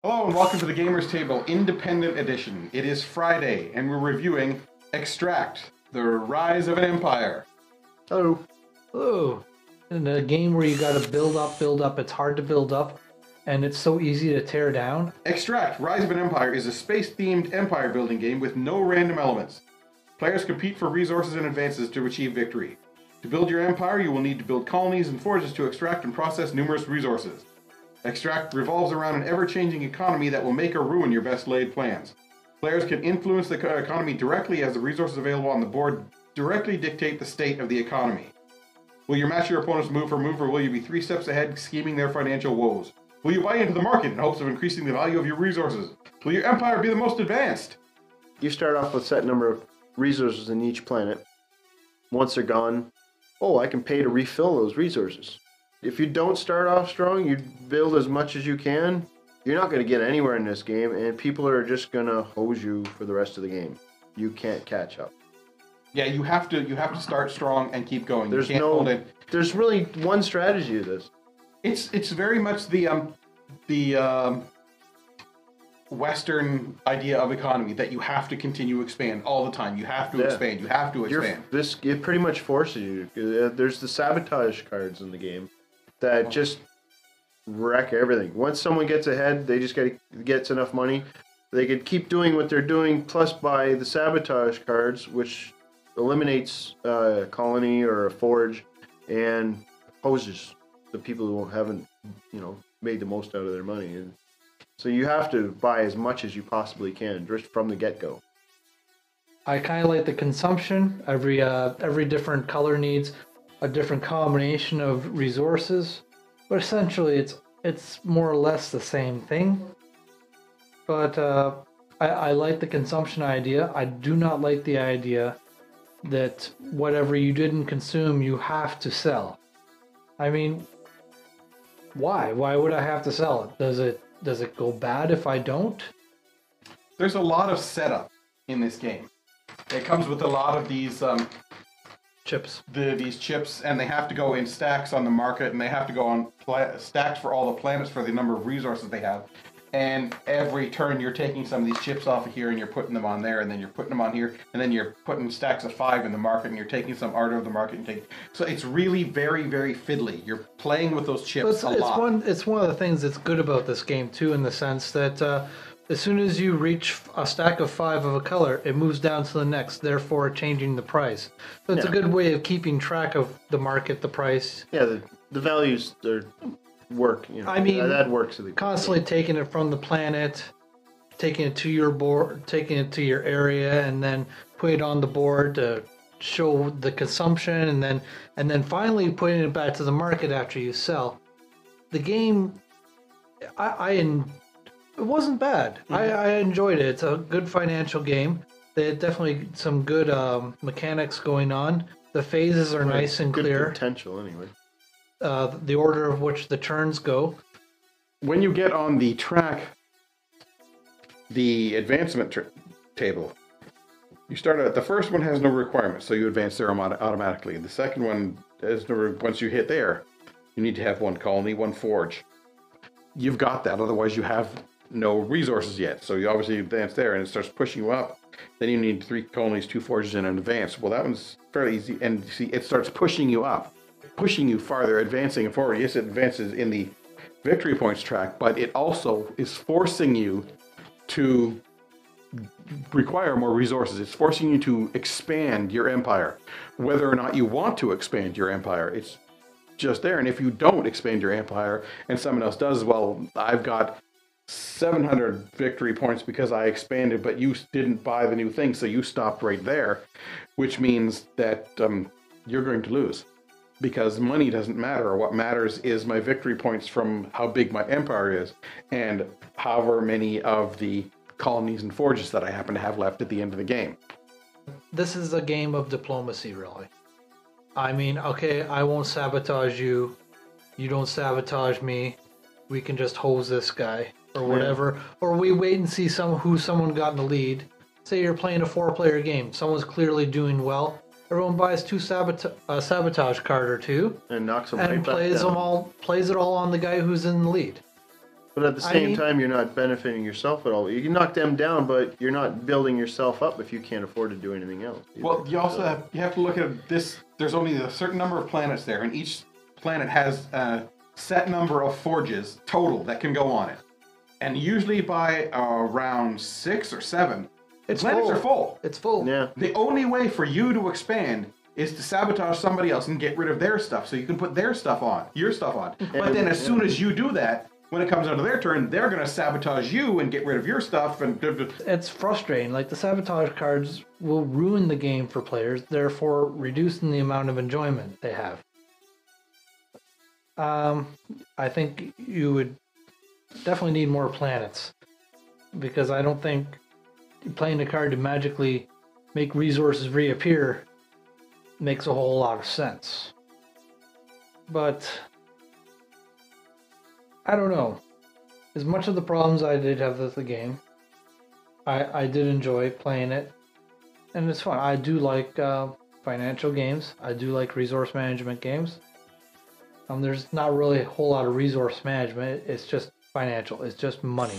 Hello and welcome to the Gamers Table Independent Edition. It is Friday and we're reviewing Extract, The Rise of an Empire. Hello. Hello. In a game where you gotta build up, it's hard to build up, and it's so easy to tear down. Extract, Rise of an Empire is a space-themed empire building game with no random elements. Players compete for resources and advances to achieve victory. To build your empire, you will need to build colonies and forges to extract and process numerous resources. Extract revolves around an ever-changing economy that will make or ruin your best-laid plans. Players can influence the economy directly as the resources available on the board directly dictate the state of the economy. Will you match your opponent's move for move, or will you be 3 steps ahead scheming their financial woes? Will you buy into the market in hopes of increasing the value of your resources? Will your empire be the most advanced? You start off with a set number of resources in each planet. Once they're gone, I can pay to refill those resources. If you don't start off strong, you build as much as you can, you're not going to get anywhere in this game, and people are just going to hose you for the rest of the game. You can't catch up. Yeah, you have to start strong and keep going. There's you can't hold it. There's really one strategy to this. It's very much the Western idea of economy that you have to continue to expand all the time. You have to expand. You have to expand. It pretty much forces you. There's the sabotage cards in the game that just wreck everything. Once someone gets ahead, they just gets enough money. They could keep doing what they're doing, plus buy the sabotage cards, which eliminates a colony or a forge and hoses the people who haven't, made the most out of their money. And so you have to buy as much as you possibly can just from the get-go. I kind of like the consumption. Every different color needs a different combination of resources, but essentially it's more or less the same thing. But I like the consumption idea. I do not like the idea that whatever you didn't consume, you have to sell. I mean, why? Why would I have to sell it? Does it go bad if I don't? There's a lot of setup in this game. It comes with a lot of these Chips. These chips, and they have to go in stacks on the market, and they have to go on stacks for all the planets for the number of resources they have. And every turn you're taking some of these chips off of here and you're putting them on there, and then you're putting them on here, and then you're putting stacks of 5 in the market, and you're taking some out of the market and so it's really very, very fiddly. You're playing with those chips a lot. It's one of the things that's good about this game too, in the sense that as soon as you reach a stack of 5 of a color, it moves down to the next, therefore changing the price. So it's a good way of keeping track of the market, the price. Yeah, the values work. I mean, that works. Constantly taking it from the planet, taking it to your board, taking it to your area, and then putting it on the board to show the consumption, and then finally putting it back to the market after you sell. The game, it wasn't bad. I enjoyed it. It's a good financial game. They had definitely some good mechanics going on. The phases are nice and clear. Good potential, anyway. The order of which the turns go. When you get on the track, the advancement table, you start at the first one has no requirements, so you advance there automatically. The second one has no. Once you hit there, you need to have 1 colony, 1 forge. You've got that. Otherwise, you have no resources yet. So you obviously advance there, and it starts pushing you up. Then you need 3 colonies, 2 forges, and an advance. Well, that one's fairly easy, and you see, it starts pushing you up, pushing you farther, advancing and forward. Yes, it advances in the victory points track, but it also is forcing you to require more resources. It's forcing you to expand your empire, whether or not you want to expand your empire. It's just there. And if you don't expand your empire and someone else does, well, I've got 700 victory points because I expanded, but you didn't buy the new thing, so you stopped right there, which means that you're going to lose. Because money doesn't matter. What matters is my victory points from how big my empire is and however many of the colonies and forges that I happen to have left at the end of the game. This is a game of diplomacy, really. I mean, okay, I won't sabotage you. You don't sabotage me. We can just hose this guy or whatever. Yeah. Or we wait and see who someone got in the lead. Say you're playing a 4-player game. Someone's clearly doing well. Everyone buys a sabotage card or 2 and knocks them and right back down. plays it all on the guy who's in the lead. But at the same time, you're not benefiting yourself at all. You can knock them down, but you're not building yourself up if you can't afford to do anything else. Either. Well, you also have to look at this. There's only a certain number of planets there, and each planet has a set number of forges total that can go on it. And usually by around 6 or 7, planets are full. It's full. Yeah. The only way for you to expand is to sabotage somebody else and get rid of their stuff so you can put their stuff on, your stuff on. But then as soon as you do that, when it comes down to their turn, they're going to sabotage you and get rid of your stuff. And it's frustrating. Like, the sabotage cards will ruin the game for players, therefore reducing the amount of enjoyment they have. I think you would definitely need more planets, because I don't think playing a card to magically make resources reappear makes a whole lot of sense. But I don't know. As much of the problems I did have with the game, I did enjoy playing it, and it's fun. I do like financial games. I do like resource management games. There's not really a whole lot of resource management. It's just financial. It's just money.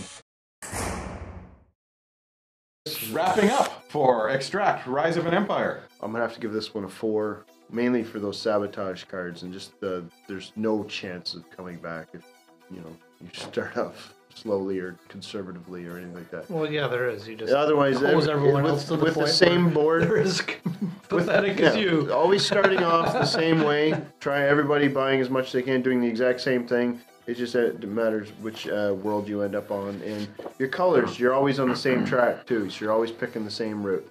Wrapping up for Extract, Rise of an Empire. I'm gonna have to give this one a 4, mainly for those sabotage cards and just there's no chance of coming back if you start off slowly or conservatively or anything like that. Well, yeah, there is. You just otherwise hose everyone else to the with point the same where board. they're as pathetic as you. Always starting off the same way. Try everybody buying as much as they can, doing the exact same thing. It's just that it matters which world you end up on, and your colors. You're always on the same track too, so you're always picking the same route.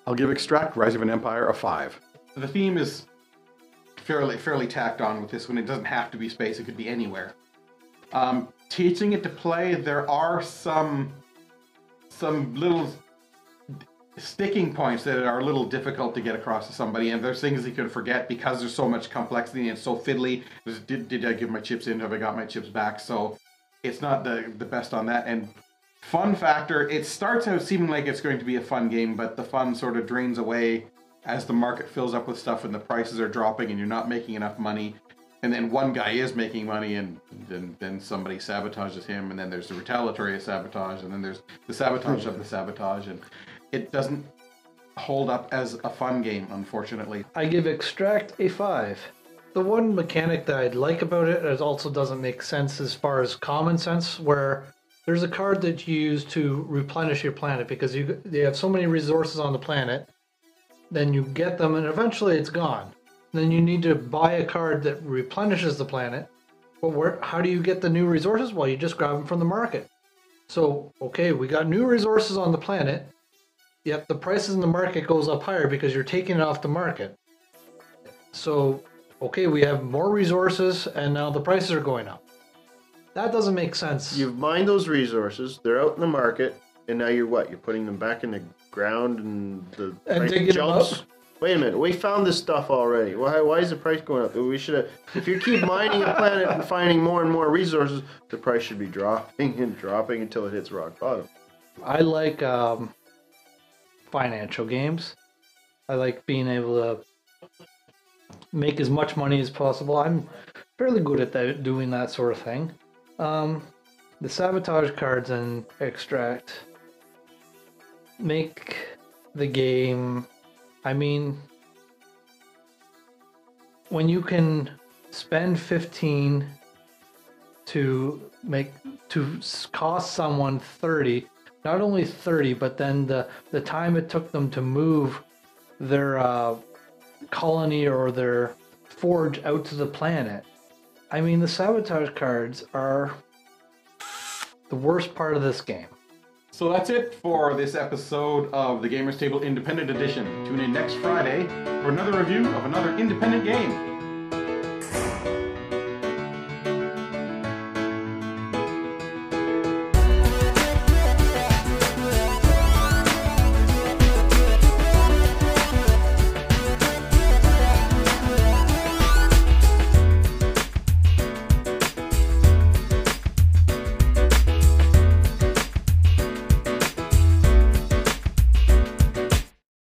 I'll give Extract, Rise of an Empire a 5. The theme is fairly tacked on with this one. It doesn't have to be space; it could be anywhere. Teaching it to play, there are some little sticking points that are a little difficult to get across to somebody, and there's things you can forget because there's so much complexity and it's so fiddly. Did I give my chips in? Have I got my chips back? So it's not the best on that. And fun factor, it starts out seeming like it's going to be a fun game, but the fun sort of drains away as the market fills up with stuff and the prices are dropping and you're not making enough money. And then one guy is making money, and then somebody sabotages him, and then there's the retaliatory sabotage, and then there's the sabotage of the sabotage, and it doesn't hold up as a fun game, unfortunately. I give Extract a 5. The one mechanic that I'd like about it, it also doesn't make sense as far as common sense, where there's a card that you use to replenish your planet, because you have so many resources on the planet, then you get them, and eventually it's gone. Then you need to buy a card that replenishes the planet. But how do you get the new resources? Well, you just grab them from the market. So, okay, we got new resources on the planet, yet the prices in the market goes up higher because you're taking it off the market. So, okay, we have more resources, and now the prices are going up. That doesn't make sense. You've mined those resources, they're out in the market, and now you're what? You're putting them back in the ground and the price jumps? Wait a minute, we found this stuff already. Why is the price going up? We should have. If you keep mining a planet and finding more and more resources, the price should be dropping and dropping until it hits rock bottom. I like financial games. I like being able to make as much money as possible. I'm fairly good at doing that sort of thing. The sabotage cards and Extract make the game. I mean, when you can spend 15 to cost someone 30, not only 30, but then the time it took them to move their colony or their forge out to the planet. I mean, the sabotage cards are the worst part of this game. So that's it for this episode of the Gamers Table Independent Edition. Tune in next Friday for another review of another independent game.